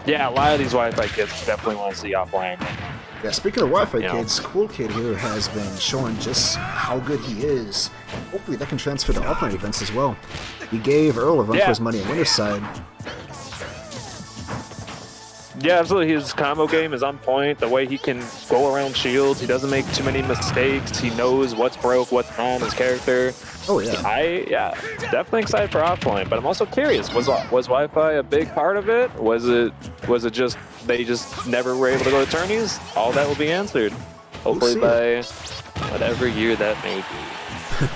Yeah, a lot of these Wi-Fi kids definitely want to see offline. Yeah, speaking of Wi-Fi You know. kids, CoolKid here has been showing just how good he is. Hopefully that can transfer to offline events as well. He gave Earl a run for his money on Winner's side. Yeah, absolutely. His combo game is on point. The way he can go around shields, he doesn't make too many mistakes. He knows what's broke, what's not in his character. Oh yeah. Definitely excited for offline, but I'm also curious. Was Wi-Fi a big part of it? Was it just they just never were able to go to tourneys? All that will be answered, hopefully by whatever year that may be.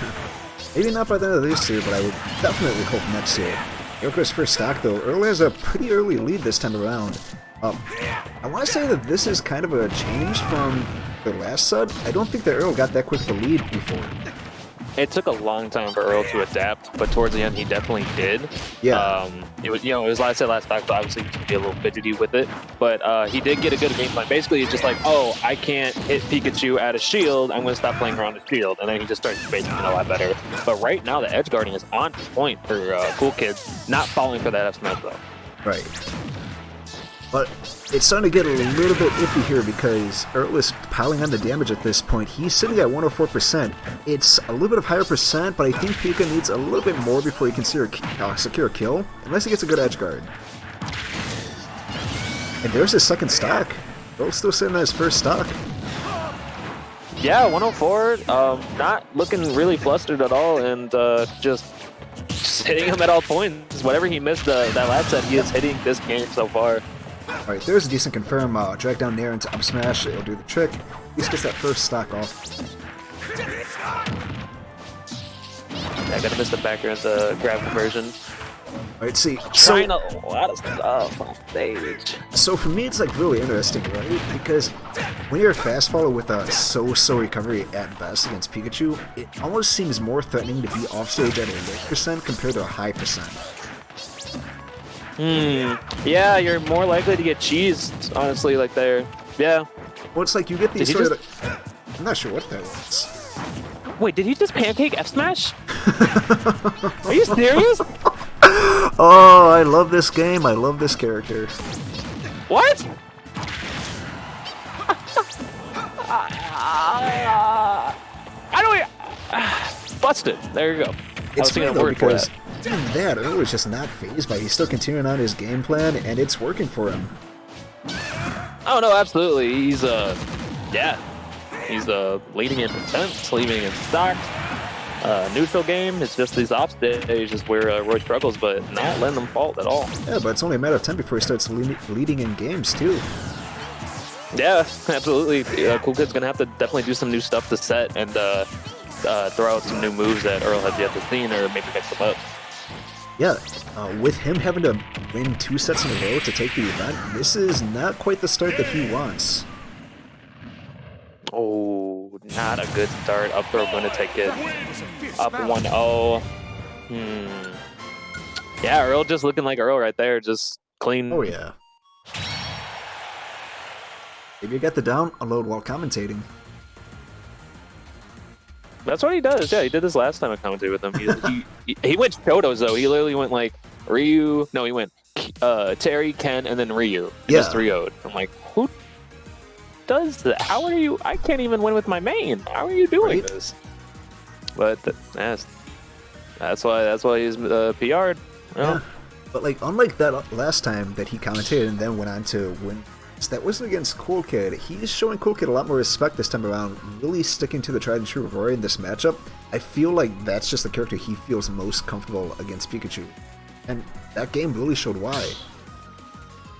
Maybe not by the end of this year, but I would definitely hope next year. Yoko's first stock though, Earl has a pretty early lead this time around. I want to say that this is kind of a change from the last sud. I don't think that Earl got that quick of a lead before. It took a long time for Earl to adapt, but towards the end he definitely did. Yeah. It was, it was like I said last time, so obviously he could be a little fidgety with it, but he did get a good game plan. Basically, it's just like, oh, I can't hit Pikachu at a shield, I'm going to stop playing around the shield, and then he just started facing it a lot better. But right now, the edge guarding is on point for CoolKid, not falling for that F smash though. Right. But it's starting to get a little bit iffy here because Earl is piling on the damage at this point. He's sitting at 104%. It's a little bit of higher percent, but I think Pika needs a little bit more before he can secure a kill, unless he gets a good edge guard. And there's his second stock. Earl's still sitting at his first stock. Yeah, 104, not looking really flustered at all, and just hitting him at all points. Whatever he missed that last set, he is hitting this game so far. Alright, there's a decent confirm. Drag down Nair into up smash. It'll do the trick. At least gets that first stock off. I gotta miss the back air the grab conversion. Alright, see. Trying a lot of stuff on stage. So for me, it's like really interesting, right? Because when you're a fast follow with a so-so recovery at best against Pikachu, it almost seems more threatening to be offstage at a low percent compared to a high percent. Yeah, you're more likely to get cheesed, honestly, like there. Yeah. Well, it's like you get these sort of... I'm not sure what that was. Wait, did he just pancake F smash? Are you serious? Oh, I love this game. I love this character. What? I don't... Busted. There you go. It's funny though, because even that, Earl was just not phased by it. He's still continuing on his game plan, and it's working for him. Oh no, absolutely. He's he's leading in percent, leading in stocks. Neutral game, it's just these off days is where Roy struggles, but not letting them fault at all. Yeah, but it's only a matter of time before he starts leading in games too. Yeah, absolutely. CoolKid's gonna have to definitely do some new stuff to set and throw out some new moves that Earl has yet to see, or maybe mix them up. Yeah, with him having to win 2 sets in a row to take the event, this is not quite the start that he wants. Oh, not a good start. Up throw going to take it. Up 1-0. Yeah, Earl just looking like Earl right there, just clean. Oh yeah. Maybe you got the down unload while commentating. That's what he does. Yeah, he did this last time I commentated with him. He went Shotos though. He literally went like Ryu. No, he went Terry, Ken, and then Ryu. Yeah. Just 3-0'd. I'm like, who does that? How are you? I can't even win with my main. How are you doing this? But that's why he's PR'd. Yeah. But like, unlike that last time that he commentated and then went on to win, that wasn't against CoolKid. He's showing CoolKid a lot more respect this time around, really sticking to the tried and true of Rory in this matchup. I feel like that's just the character he feels most comfortable against Pikachu. And that game really showed why.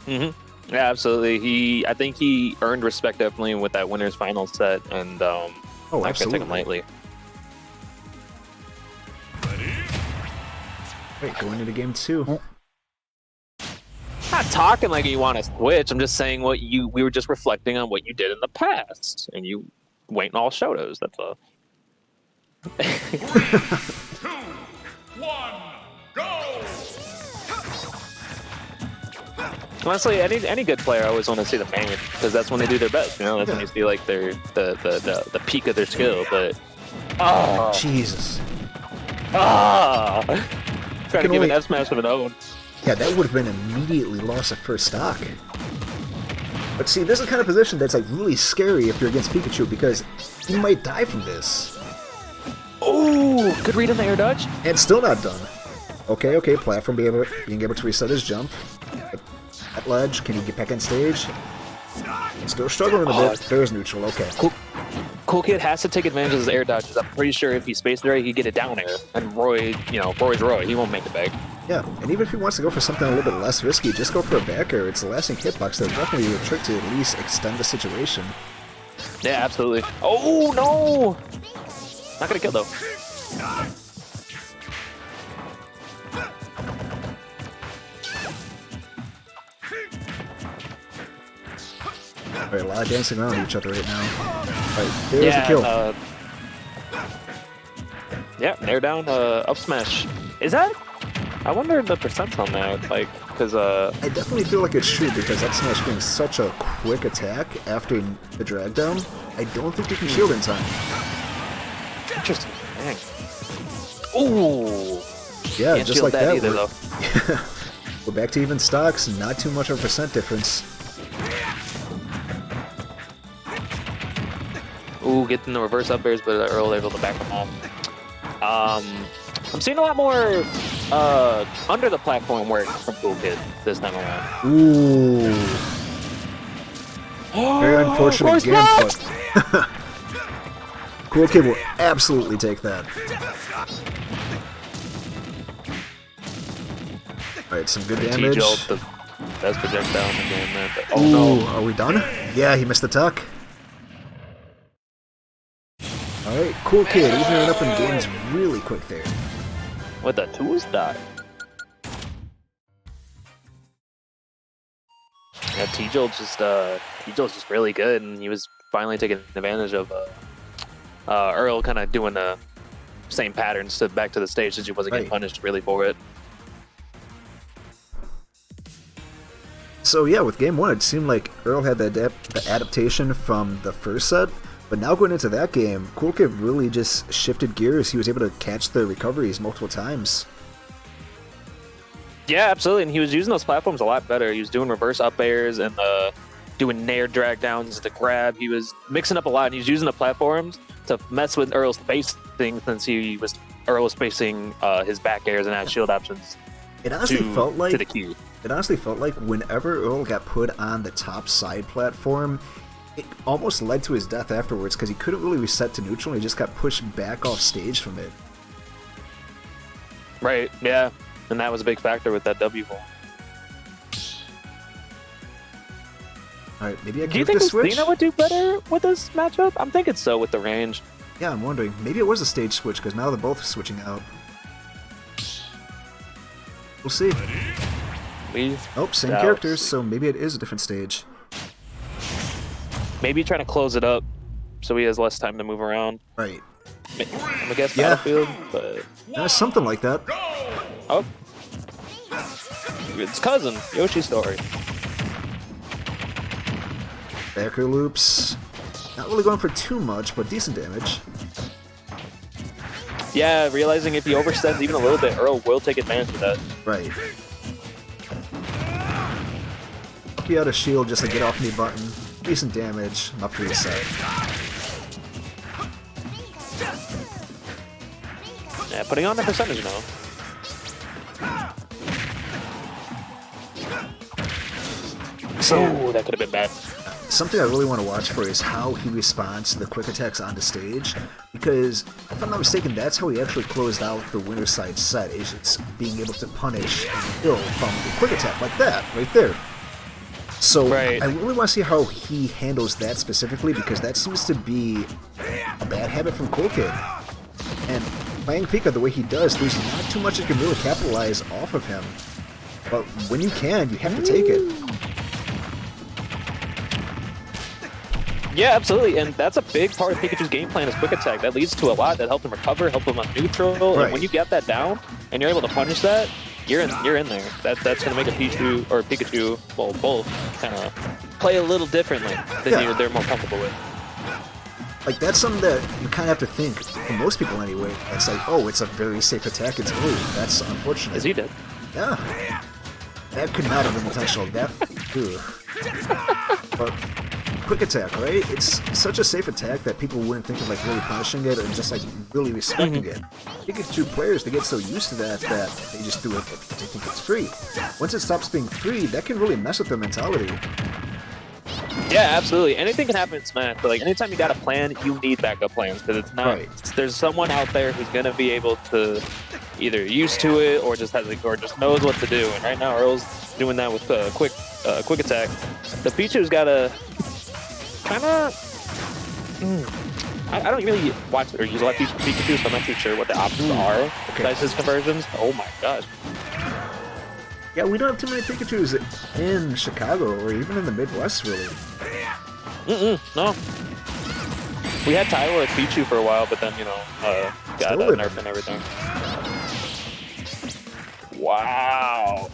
Yeah, absolutely. I think he earned respect definitely with that winner's final set, and oh, not absolutely. gonna take him lightly. Wait, going into game 2. Not talking like you want to switch. I'm just saying we were just reflecting on what you did in the past, and you went all Shotos. That's all. 2, 1, go! Honestly, any good player, I always want to see the main, because that's when they do their best. You know, that's when you see like the peak of their skill. But Jesus. trying to give an F smash of an own. Yeah, that would have been immediately lost at first stock. But see, this is the kind of position that's like really scary if you're against Pikachu because you might die from this. Oh, good read on the air dodge. And still not done. Okay, platform being able to reset his jump. At ledge, can he get back on stage? Still struggling a bit. There's neutral, okay. Cool Kid has to take advantage of his air dodges. I'm pretty sure if he spaced it right, he'd get a down air. And Roy, Roy's Roy. He won't make it back. Yeah, and even if he wants to go for something a little bit less risky, just go for a back air. It's the lasting hitbox that definitely a trick to at least extend the situation. Yeah, absolutely. Oh, no! Not gonna kill, though. Alright, a lot of dancing around each other right now. Alright, there's the kill. Yeah, air down, up smash. Is that? I wonder the percents on that, like, because I definitely feel like it's true because up smash being such a quick attack after the drag down, I don't think you can shield in time. Interesting. Dang. Ooh. Yeah, Can't just like that. Either, though. We're back to even stocks, not too much of a percent difference. Ooh, getting the reverse up airs, but Earl able to back him off. I'm seeing a lot more under the platform work from CoolKid this time around. Ooh. Very unfortunate game, but CoolKid will absolutely take that. Alright, some good damage. T-Jolt, the best projectile in the game, man. Oh ooh, no. are we done? Yeah, he missed the tuck. Alright, CoolKid evening it up in games really quick there. With a 2-star. Yeah, T-Jolt's just really good, and he was finally taking advantage of Earl kind of doing the same patterns back to the stage since he wasn't getting punished really for it. So yeah, with game one, it seemed like Earl had the adaptation from the first set, but now going into that game, CoolKid really just shifted gears. He was able to catch the recoveries multiple times. Yeah, absolutely, and he was using those platforms a lot better. He was doing reverse up airs and doing nair drag downs to grab. He was mixing up a lot, and he was using the platforms to mess with Earl's spacing since Earl was spacing his back airs and had shield options. It honestly felt like to the queue. It honestly felt like whenever Earl got put on the top side platform, it almost led to his death afterwards because he couldn't really reset to neutral and he just got pushed back off stage from it. Right, yeah. And that was a big factor with that W hole. Alright, maybe I can Do you think switch? Lucina would do better with this matchup? I'm thinking so with the range. Yeah, I'm wondering. Maybe it was a stage switch because now they're both switching out. We'll see. Oh, same characters, so maybe it is a different stage. Maybe trying to close it up so he has less time to move around. Right. I'm gonna guess Battlefield, but... something like that. Oh. It's cousin, Yoshi story. Backer loops. Not really going for too much, but decent damage. Yeah, realizing if he oversets even a little bit, Earl will take advantage of that. Right. He had a shield just to get off me button. Decent damage, enough to reset. Yeah, putting on the percentage now. So that could have been bad. Something I really want to watch for is how he responds to the quick attacks on the stage, because if I'm not mistaken, that's how he actually closed out the winner side set, is just being able to punish and kill from the quick attack like that, right there. So I really want to see how he handles that specifically, because that seems to be a bad habit from CoolKid. And playing Pika the way he does, there's not too much you can really capitalize off of him. But when you can, you have to take it. Yeah, absolutely, and that's a big part of Pikachu's game plan is quick attack. That leads to a lot that helped him recover, help him on neutral, and when you get that down and you're able to punish that, you're in there. That's going to make a Pikachu, well, both, kind of play a little differently than they're more comfortable with. Like, that's something that you kind of have to think, for most people anyway. It's like, oh, it's a very safe attack. It's, oh, that's unfortunate. As he did. Yeah. That could not have been intentional. That, but quick attack, right? It's such a safe attack that people wouldn't think of like really punishing it or just like really respecting it. Pikachu players, they get so used to that that they just do it because they think it's free. Once it stops being free, that can really mess with their mentality. Yeah, absolutely. Anything can happen in Smash, but like anytime you got a plan, you need backup plans because it's not. Right. There's someone out there who's gonna be able to either used to it or just has or just knows what to do. And right now, Earl's doing that with quick attack. The Pichu's got a kind of. I don't really watch or use a lot of Pikachu, so I'm not too sure what the options are besides his conversions. Oh my gosh. Yeah, we don't have too many Pikachus in Chicago or even in the Midwest, really. No. We had Tyler with Pichu for a while, but then, you know, got nerfed and everything. Wow.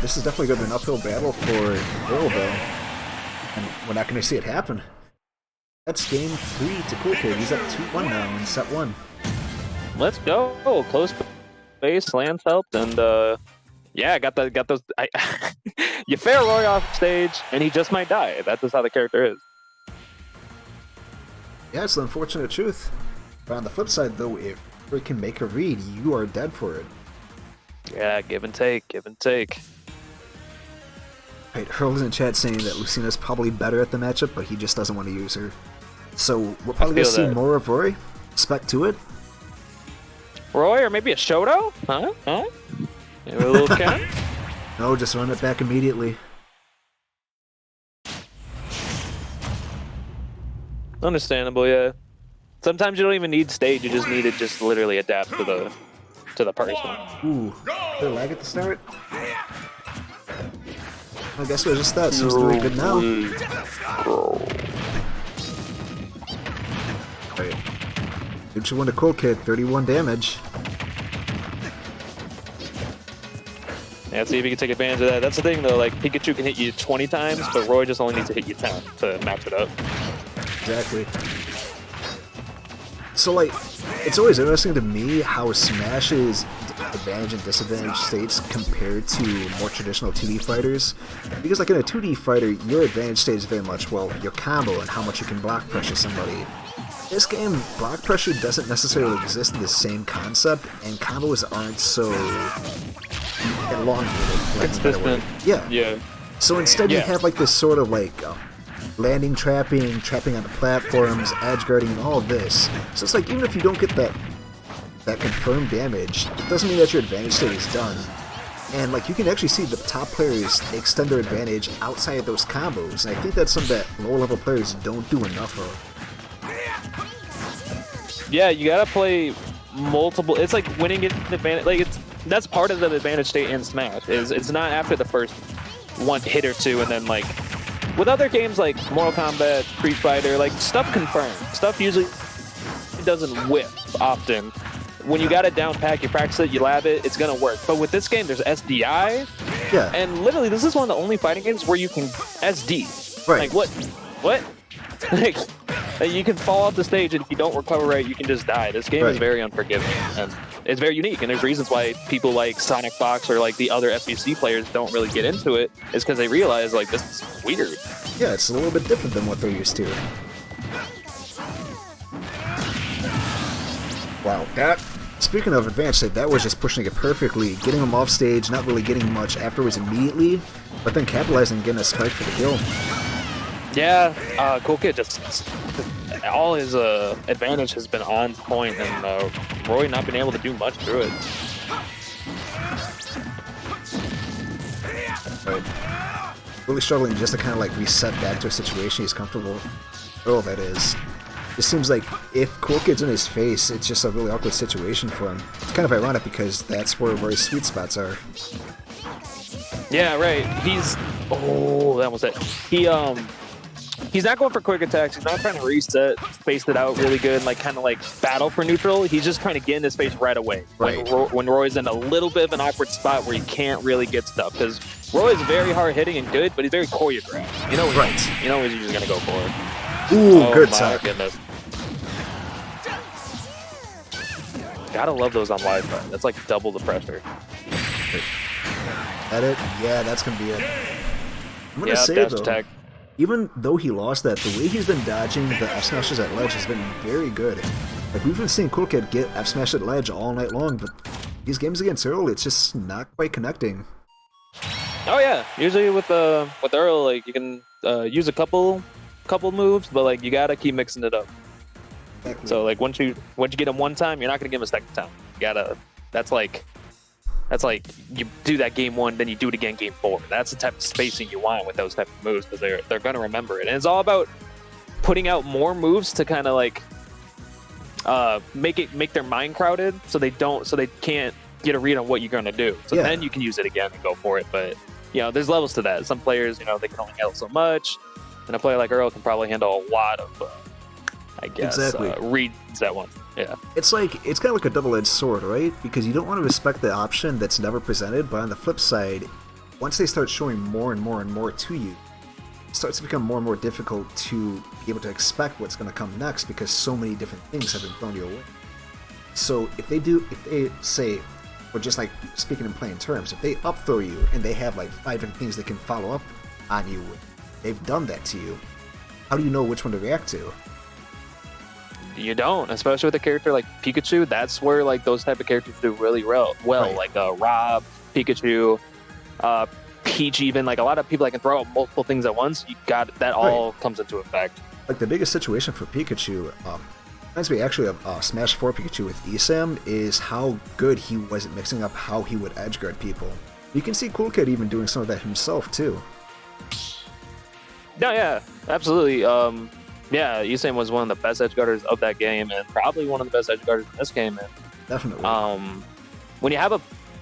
This is definitely going to be an uphill battle for Romeoville, and we're not going to see it happen. That's game 3 to CoolKid. He's up 2-1 now in set 1. Let's go. Close base, lands helped, and yeah, got those. You fair Roy off stage, and he just might die. That's just how the character is. Yeah, it's the unfortunate truth. But on the flip side, though, if Roy can make a read, you are dead for it. Yeah, give and take, give and take. Right, Earl's in chat saying that Lucina's probably better at the matchup, but he just doesn't want to use her. So we're probably going to see more of Roy. Spec to it. Roy, or maybe a Shoto? Huh? Maybe a little cat? No, just run it back immediately. Understandable, yeah. Sometimes you don't even need stage, you just need to just literally adapt to the person. Ooh, did lag at the start? I guess it was just that. Seems really good now. Right. Did you win a CoolKid? 31 damage. Yeah, see if you can take advantage of that. That's the thing, though. Like, Pikachu can hit you 20 times, but Roy just only needs to hit you 10 to max it up. Exactly. So, like, it's always interesting to me how Smash's advantage and disadvantage states compared to more traditional 2D fighters. Because, like, in a 2D fighter, your advantage state is very much, well, your combo and how much you can block pressure somebody. This game, block pressure doesn't necessarily exist in the same concept, and combos aren't so elongated. Consistent. Yeah. So instead you have, like, this sort of, like, landing trapping on the platforms, edge guarding, and all of this. So it's like, even if you don't get that confirmed damage, it doesn't mean that your advantage state is done. And like, you can actually see the top players extend their advantage outside of those combos, and I think that's something that lower level players don't do enough of. Yeah, you gotta play multiple. It's like winning an advantage. Like, that's part of the advantage state in Smash. It's not after the first one hit or two, and then like with other games like Mortal Kombat, Street Fighter, like stuff confirmed. Stuff usually doesn't whip often. When you got it down pat, you practice it, you lab it, it's gonna work. But with this game, there's SDI, and literally this is one of the only fighting games where you can SD. Right. Like what? Like, you can fall off the stage, and if you don't recover right, you can just die. This game is very unforgiving, and it's very unique. And there's reasons why people like Sonic Fox or like the other FBC players don't really get into it, is because they realize like this is weird. Yeah, it's a little bit different than what they're used to. Wow, speaking of advanced state, that was just pushing it perfectly, getting him off stage, not really getting much afterwards immediately, but then capitalizing and getting a spike for the kill. Yeah, CoolKid just all his advantage has been on point, and Roy not been able to do much through it. Right. Really struggling just to kind of like reset back to a situation he's comfortable with. Oh, that is. It seems like if CoolKid's in his face, it's just a really awkward situation for him. It's kind of ironic because that's where Roy's sweet spots are. Yeah, right. That was it. He's not going for quick attacks. He's not trying to reset, space it out really good, and like kind of like battle for neutral. He's just trying to get in his face right away. Right. When Roy's in a little bit of an awkward spot where he can't really get stuff, because Roy is very hard hitting and good, but he's very choreographed. You know what he's just gonna go for. Ooh, good time. Goodness. Gotta love those on Wi-Fi. That's like double the pressure. At it? Yeah, that's gonna be it. I'm gonna say dash though, attack. even though he lost that, the way he's been dodging the F smashes at ledge has been very good. Like we've been seeing CoolKid get F smash at ledge all night long, but these games against Earl, it's just not quite connecting. Oh yeah, usually with Earl, like you can use a couple moves, but like you gotta keep mixing it up. Exactly. So like once you get him one time, you're not gonna give him a second time. You gotta. That's like you do that game 1, then you do it again game 4. That's the type of spacing you want with those type of moves because they're gonna remember it. And it's all about putting out more moves to kind of like make their mind crowded so they can't get a read on what you're gonna do. So then you can use it again and go for it. But you know, there's levels to that. Some players, you know, they can only handle so much, and a player like Earl can probably handle a lot of, I guess, reads at once. Yeah. It's kind of like a double-edged sword, right? Because you don't want to respect the option that's never presented, but on the flip side, once they start showing more and more and more to you, it starts to become more and more difficult to be able to expect what's going to come next because so many different things have been thrown your way. So if they say, or just like speaking in plain terms, if they up throw you and they have like 5 different things they can follow up on you with, they've done that to you, how do you know which one to react to? You don't, especially with a character like Pikachu. That's where like those type of characters do really well. Right. Like Rob, Pikachu, Peach. Even like a lot of people that can throw out multiple things at once. You got that all comes into effect. Like the biggest situation for Pikachu, reminds me actually of Smash 4 Pikachu with Esam, is how good he was at mixing up how he would edge guard people. You can see CoolKid even doing some of that himself too. No, yeah, absolutely. Yeah, Esam was one of the best edge guarders of that game, and probably one of the best edge guarders in this game. And definitely.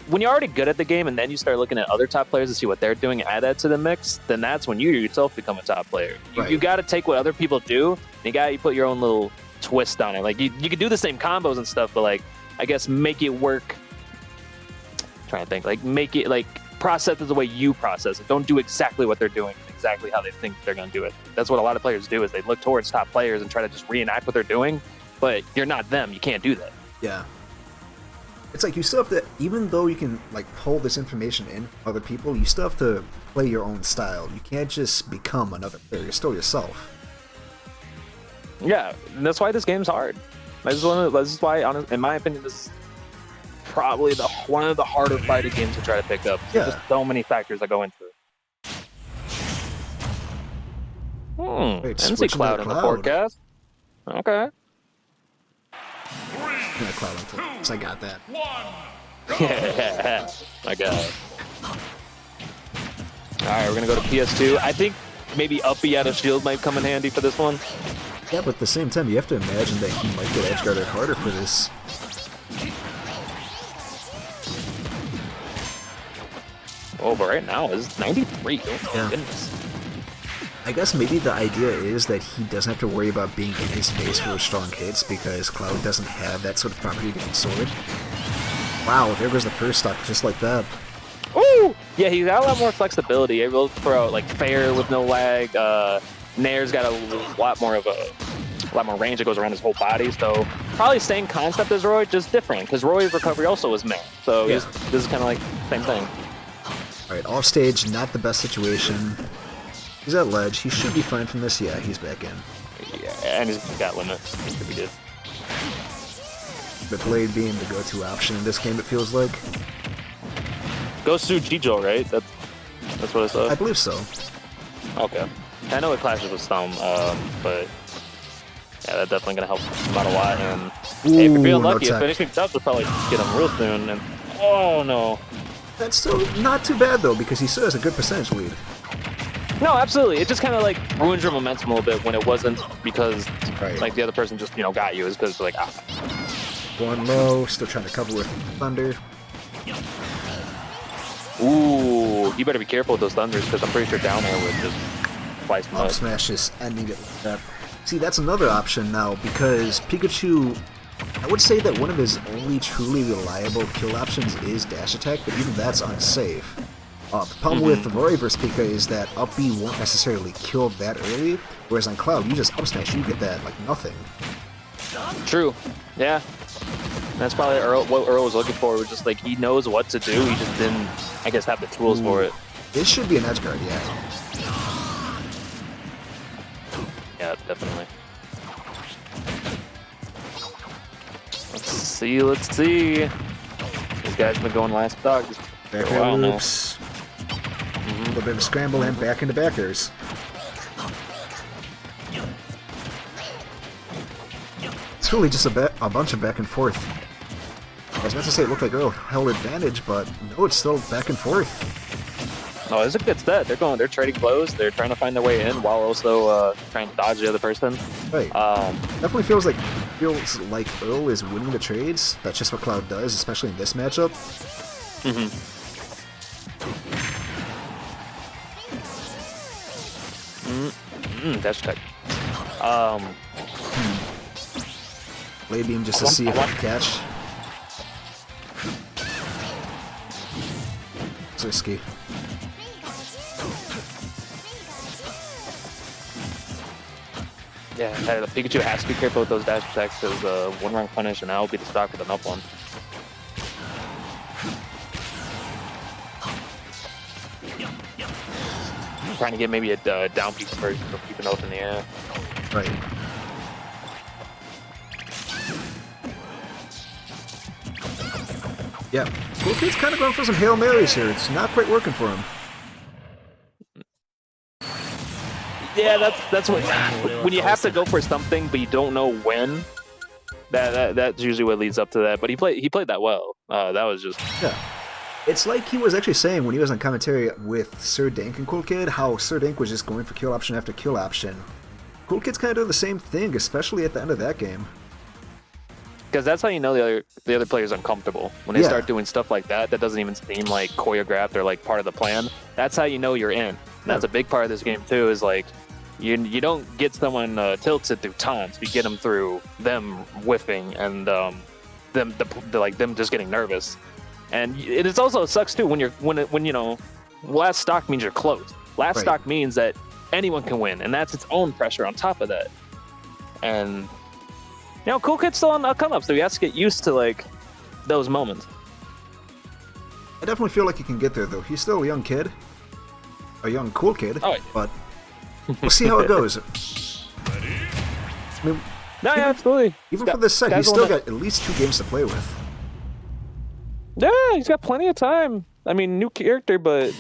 When you're already good at the game, and then you start looking at other top players to see what they're doing and add that to the mix, then that's when you yourself become a top player. You got to take what other people do, and you put your own little twist on it. Like you can do the same combos and stuff, but like I guess make it work. I'm trying to think, like make it like process it the way you process it. Don't do exactly what they're doing, exactly how they think they're going to do it. That's what a lot of players do, is they look towards top players and try to just reenact what they're doing, but you're not them. You can't do that. Yeah. It's like you still have to, even though you can like pull this information in from other people, you still have to play your own style. You can't just become another player. You're still yourself. Yeah, and that's why this game's hard. This is why, in my opinion, this is probably one of the harder fighting games to try to pick up. Yeah. There's so many factors that go into it. Wait, I didn't see Cloud in the forecast. Okay. Yeah, Cloud on forecast. I got that. Yeah, I got it. Alright, we're gonna go to PS2. I think maybe Uppy out of shield might come in handy for this one. Yeah, but at the same time, you have to imagine that he might get edge guarded harder for this. Oh, but right now it's 93. Oh my goodness. I guess maybe the idea is that he doesn't have to worry about being in his face for strong hits because Cloud doesn't have that sort of property against Sword. Wow, there goes the first stock just like that. Ooh! Yeah, he's got a lot more flexibility. Able to throw out like fair with no lag. Nair's got a lot more range that goes around his whole body. So probably same concept as Roy, just different because Roy's recovery also was Nair. So this is kind of like same thing. All right, off stage, not the best situation. He's at ledge. He should be fine from this. Yeah, he's back in. Yeah, and he's got limit. He should be good. The blade being the go-to option in this game, it feels like. Go Su Jijo, right? That's what it says? I believe so. Okay. I know it clashes with some, but yeah, that's definitely going to help him out a lot. And hey, if you're feeling lucky, a finishing touch will probably get him real soon. And oh no. That's still not too bad though, because he still has a good percentage lead. No, absolutely. It just kind of like ruins your momentum a little bit when it wasn't because like the other person just got you. It's because like One low, still trying to cover with Thunder. Ooh, you better be careful with those Thunders because I'm pretty sure down there would just twice Up smash is ending it like that. See, that's another option now because Pikachu, I would say that one of his only truly reliable kill options is dash attack, but even that's unsafe. The problem with Roy vs Pika is that up B won't necessarily kill that early, whereas on Cloud, you just up smash, you get that like nothing. True. Yeah. That's probably what Earl was looking for. Was just like he knows what to do. He just didn't, I guess, have the tools for it. This should be an edge guard, yeah. Yeah, definitely. Let's see. Let's see. These guys been going last stock for Back a while now. loops. A little bit of a scramble and back into backers. It's really just a bunch of back and forth. I was about to say it looked like Earl held advantage, but no, it's still back and forth. Oh, it's a good set. They're trading blows. They're trying to find their way in while also trying to dodge the other person. Right. Definitely feels like Earl is winning the trades. That's just what Cloud does, especially in this matchup. Dash attack. Blade beam just to see if I can catch. It's risky. Yeah, the Pikachu has to be careful with those dash attacks because one round punish and I'll be the stock with an up one. I'm trying to get maybe a down piece first for keeping up in the air. Right. Yeah, CoolKid's kind of going for some Hail Marys here. It's not quite working for him. Yeah, that's what when you have to go for something but you don't know when. That's usually what leads up to that. But he played that well. That was just yeah. It's like he was actually saying when he was on commentary with Sir Dank and CoolKid, how Sir Dank was just going for kill option after kill option. CoolKid's kind of doing the same thing, especially at the end of that game. Because that's how you know the other player's uncomfortable. When they start doing stuff like that, that doesn't even seem like choreographed or like part of the plan. That's how you know you're in. And that's a big part of this game too. Is like you don't get someone tilted through taunts. You get them through them whiffing and them just getting nervous. And it also sucks too when you know last stock means you're close. Last stock means that anyone can win, and that's its own pressure on top of that. And you know, CoolKid's still on the come up, so he has to get used to like those moments. I definitely feel like he can get there though. He's still a young kid, a young cool kid, but we'll see how it goes. I mean, no, yeah, absolutely. Even for this set, he's still got at least 2 games to play with. Yeah, he's got plenty of time. I mean, new character, but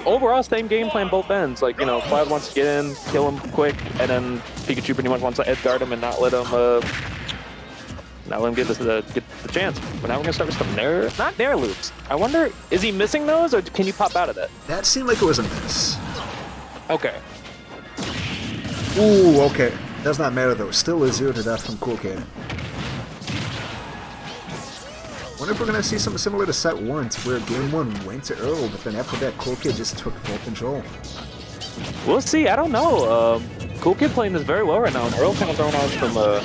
overall, same game plan both ends. Like, you know, Cloud wants to get in, kill him quick, and then Pikachu pretty much wants to edge guard him and not let him get the chance. But now we're gonna start with some not nair loops. I wonder, is he missing those, or can you pop out of that? That seemed like it was a miss. Okay. Ooh, okay. Does not matter though. Still a 0 to death from CoolKid. Wonder if we're gonna see something similar to set 1, where game 1 went to Earl, but then after that, CoolKid just took full control. We'll see. I don't know. CoolKid playing this very well right now, and Earl kind of throwing out some a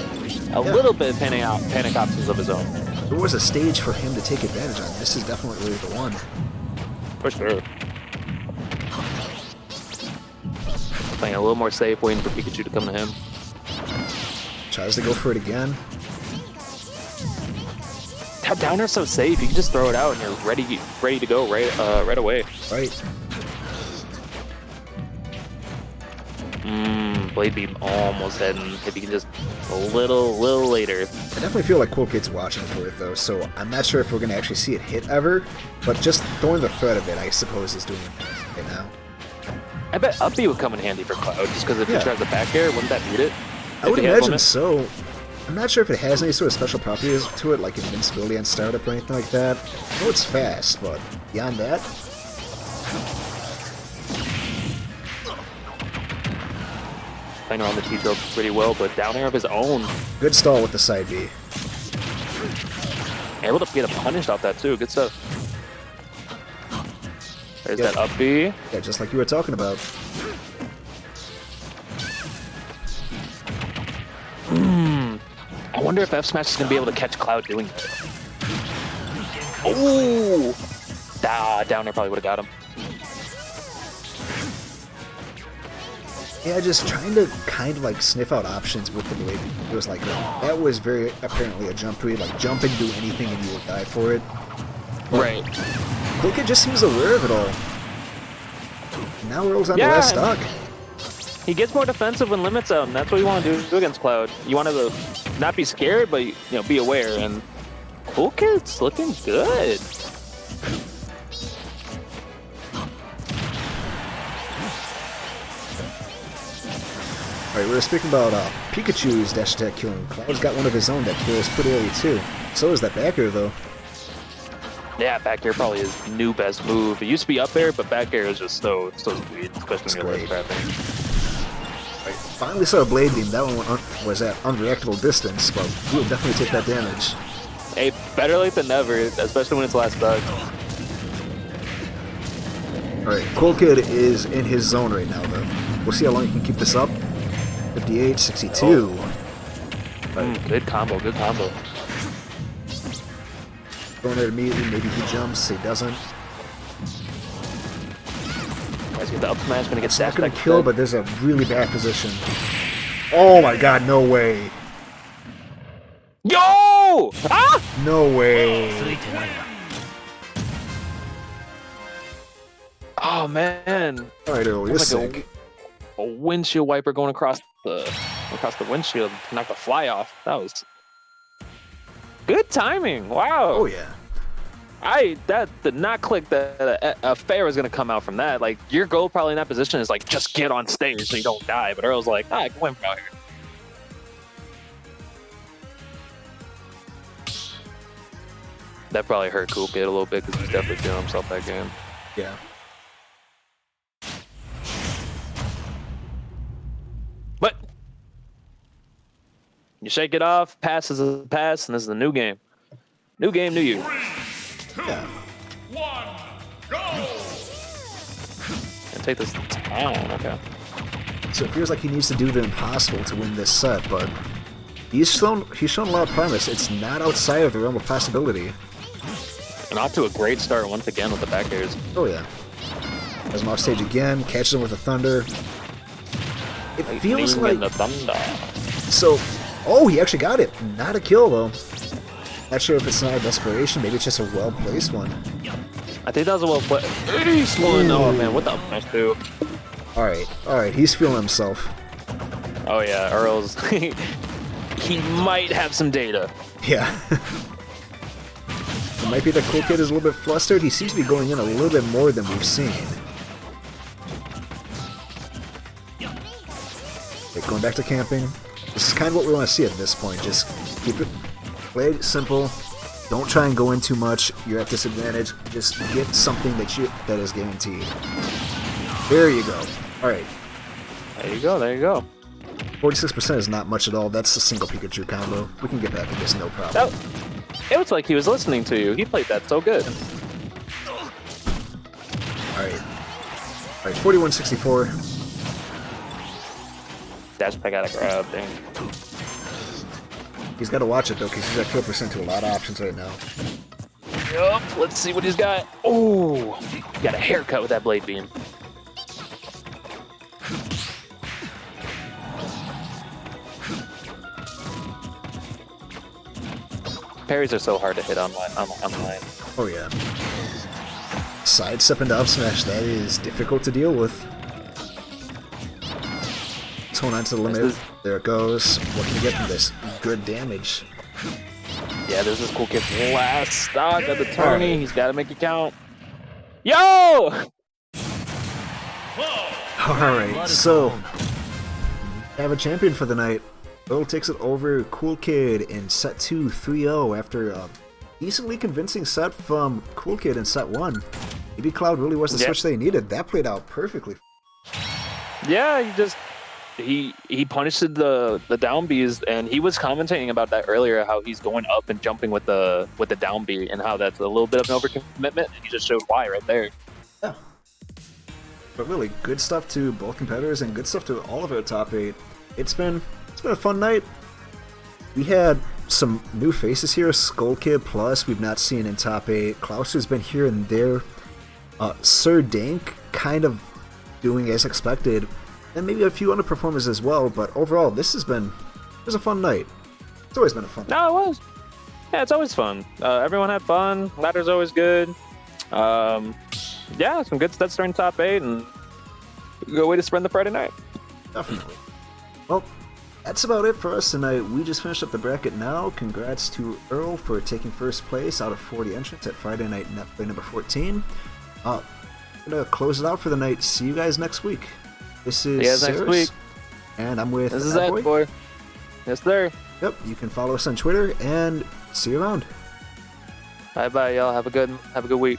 little bit of panic options of his own. There was a stage for him to take advantage on. This is definitely the one. For sure. Playing a little more safe, waiting for Pikachu to come to him. Tries to go for it again. How down air's so safe. You can just throw it out and you're ready to go right away. Right. Blade beam almost heading. If you can just a little later. I definitely feel like CoolKid's watching for it though, so I'm not sure if we're gonna actually see it hit ever. But just throwing the threat of it, I suppose, is doing it right now. I bet up B would come in handy for Cloud, just because if he tries the back air, wouldn't that beat it? I would imagine so. I'm not sure if it has any sort of special properties to it, like invincibility on startup or anything like that. I know it's fast, but beyond that... Playing around the T-Drill pretty well, but down air of his own. Good stall with the side B. Able to get a punish off that too, good stuff. There's that up B. Yeah, just like you were talking about. I wonder if F Smash is going to be able to catch Cloud doing that. Oh! Down there probably would have got him. Yeah, just trying to kind of like sniff out options with the blade. It was like, that was very apparently a jump read, like jump and do anything and you will die for it. But Right. CoolKid just seems aware of it all. Now Earl's on the last stock. He gets more defensive when limits out, and that's what you want to do against Cloud. You want to not be scared, but be aware. And CoolKid's looking good. Alright, we were speaking about Pikachu's dash attack killing. Cloud's got one of his own that kills pretty early too. So is that back air though. Yeah, back air probably his new best move. It used to be up air, but back air is just so sweet, especially when you're trapping. Right, finally saw a blade beam. That one was at unreactable distance, but we'll definitely take that damage. Hey, better late than never, especially when it's last bug. Alright, CoolKid is in his zone right now though. We'll see how long he can keep this up. 58, 62. Good combo, good combo. Throwing it immediately, maybe he jumps, he doesn't. Guys, get the up smash, gonna get Not stacked gonna back kill, but there's a really bad position. Oh my god, no way. Yo! Ah! No way. Oh man. Alright, Earl, you're sick. A windshield wiper going across the windshield to knock the fly off. That was good timing. Wow. Oh yeah. That did not click that a fair was gonna come out from that. Like your goal probably in that position is like just get on stage so you don't die. But Earl's like, go in from out here. That probably hurt CoolKid a little bit because he's definitely feeling himself that game. Yeah. But you shake it off, pass is a pass, and this is a new game. New game, new you. 3, 2, 1, go! And take this down, okay. So it feels like he needs to do the impossible to win this set, but he's shown a lot of promise. It's not outside of the realm of possibility. And off to a great start once again with the back airs. Oh yeah. Has him off stage again, catches him with a thunder. It feels like the thunder. so. Oh, he actually got it. Not a kill though. Not sure if it's not a desperation. Maybe it's just a well-placed one. I think that was a well played. Ace one. Oh man, what the fuck, dude? All right. He's feeling himself. Oh yeah, Earl's. He might have some data. Yeah. It might be that CoolKid is a little bit flustered. He seems to be going in a little bit more than we've seen. Okay, going back to camping. This is kind of what we want to see at this point. Just keep it, play it simple. Don't try and go in too much. You're at disadvantage. Just get something that is guaranteed. There you go. All right. There you go. There you go. 46% is not much at all. That's a single Pikachu combo. We can get back to this no problem. It looks like he was listening to you. He played that so good. All right, 4164. Dash pack out of grab, dang. He's got to watch it though, because he's got kill percent to a lot of options right now. Yup, let's see what he's got. Oh, got a haircut with that blade beam. Parries are so hard to hit online. Oh yeah. Sidestep into up smash, that is difficult to deal with. Tone on to the limit. There it goes. What can you get from this? Good damage. Yeah, this is CoolKid's last stock of the tourney. Right. He's got to make it count. Yo! Alright, so have a champion for the night. Earl takes it over CoolKid in set 2, 3-0 after a decently convincing set from CoolKid in set 1. Maybe Cloud really was the switch they needed. That played out perfectly. Yeah, he punished the down Bs, and he was commentating about that earlier, how he's going up and jumping with the down B, and how that's a little bit of an overcommitment, and he just showed why right there. Yeah. But really, good stuff to both competitors, and good stuff to all of our top 8. It's been a fun night. We had some new faces here. SkullKid Plus, we've not seen in top 8. Klaus has been here and there. Sir Dank kind of doing as expected. and maybe a few underperformers as well. But overall, it was a fun night. It's always been a fun night. No, it was. Yeah, it's always fun. Everyone had fun. Ladder's always good. Yeah, some good stats during top 8, and a good way to spend the Friday night. Definitely. Well, that's about it for us tonight. We just finished up the bracket now. Congrats to Earl for taking first place out of 40 entrants at Friday Night Netplay number 14. I'm going to close it out for the night. See you guys next week. This is next Sarah's, week. and I'm with This is that boy. Yes, sir. Yep, you can follow us on Twitter, and see you around. Bye-bye, y'all. Have a good week.